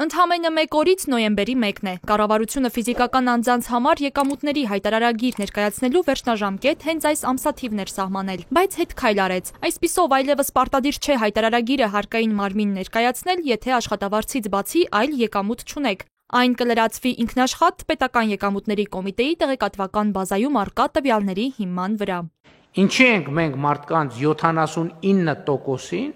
Ընդամենը մեկ օրից նոյեմբերի 1-ն է։ Կառավարությունը ֆիզիկական անձանց համար եկամուտների հայտարարագիր ներկայացնելու վերջնաժամկետ հենց այս ամսաթիվն էր սահմանել, բայց հետ քայլ արեց։ Այսպիսով այլևս պարտադիր չէ հայտարարագիրը հարկային մարմին ներկայացնել, եթե աշխատավարձից բացի այլ եկամուտ չունեք։ Այն կլրացվի ինքնաշխատ պետական եկամուտների կոմիտեի տեղեկատվական բազայում առկա տվյալների հիման վրա։ Ինչի ենք մենք մարդկանց 79%-ին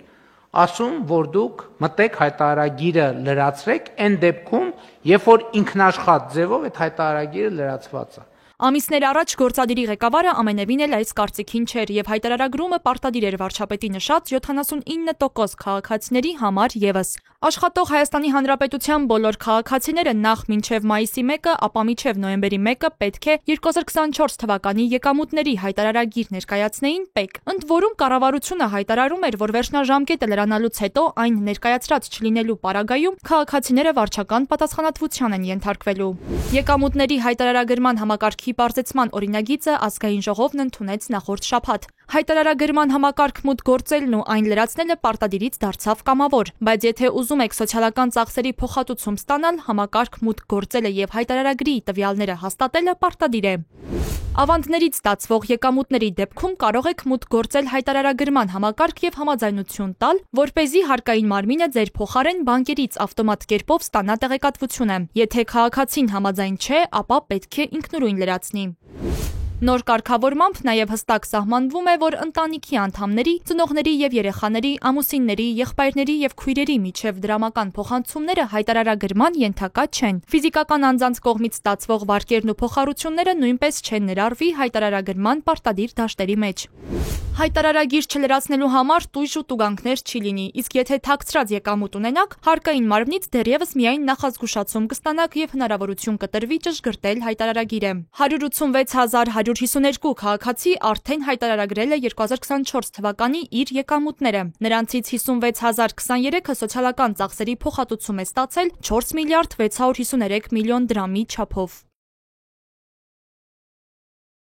ասում, որ դուք մտեք հայտարարագիրը լրացրեք այն դեպքում, երբ որ ինքնաշխատ ձևով այդ հայտարարագիրը լրացված է։ Ամիսներ առաջ գործադիրի ղեկավարը ամենևին էլ այս կարծիքին չէր եւ հայտարարագրումը պարտադիր էր վարչապետի նշած 79% քաղաքացիների համար եւս։ Աշխատող Հայաստանի Հանրապետության բոլոր քաղաքացիները նախ մինչև մայիսի 1-ը, ապա մինչև նոյեմբերի 1-ը պետք է 2024 թվականի եկամուտների հայտարարագիր ներկայացնեին ՊԵԿ։ Ընդ որում կառավարությունը հայտարարում էր, որ վերջնաժամկետը լրանալուց հետո այն ներկայացրած չլինելու պարագայում քաղաքացիները վարչական պատասխանատվության են ենթարկվելու։ Եկամուտների հայտարարագրման համակարգի պարզեցման օրինագիծը ազգային ժողովն ընդունեց նախորդ շաբաթ։ Հայտարարագրման համակարգ մուտք գործելն ու այն լրացնելը պարտադիրից դարձավ կամավոր, բայց եթե ուզում եք սոցիալական ծախսերի փոխհատուցում ստանալ, համակարգ մուտք գործելը եւ հայտարարագրի տվյալները հաստատելը պարտադիր է։ Ավանդներից ստացվող եկամուտների դեպքում կարող եք մուտք գործել հայտարարագրման համակարգ եւ համաձայնություն տալ, որպեսզի հարկային մարմինը ձեր փոխարեն բանկերից ավտոմատ կերպով ստանա տեղեկատվությունը։ Եթե քաղաքացին համաձայն չէ, ապա պետք է ինքնուրույն լրացնի։ Նոր կարգավորմամբ նաև հստակ սահմանվում է, որ ընտանիքի անդամների, ծնողների եւ երեխաների, ամուսինների, եղբայրների եւ քույրերի միջև դրամական փոխանցումները հայտարարագրման ենթակա չեն։ Ֆիզիկական անձանց կողմից ստացվող վարկերն ու փոխհարությունները նույնպես չեն ներառվի հայտարարագրման պարտադիր դաշտերի մեջ։ Հայտարարագիր չլրացնելու համար տույժ ու տուգանքներ չի լինի, իսկ եթե թաքցրած եկամուտ ունենաք, հարկային մարմնից դեռևս միայն նախազգուշացում կստանաք եւ հնարավորություն կտրվի ճշգրտել հայտարարագիրը։ 186,152 քաղաքացի արդեն հայտարարագրել է 2024 թվականի իր եկամուտները։ Նրանցից 56,023-ը սոցիալական ծախսերի փոխհատուցում է ստացել 4 միլիարդ 653 միլիոն դրամի չափով։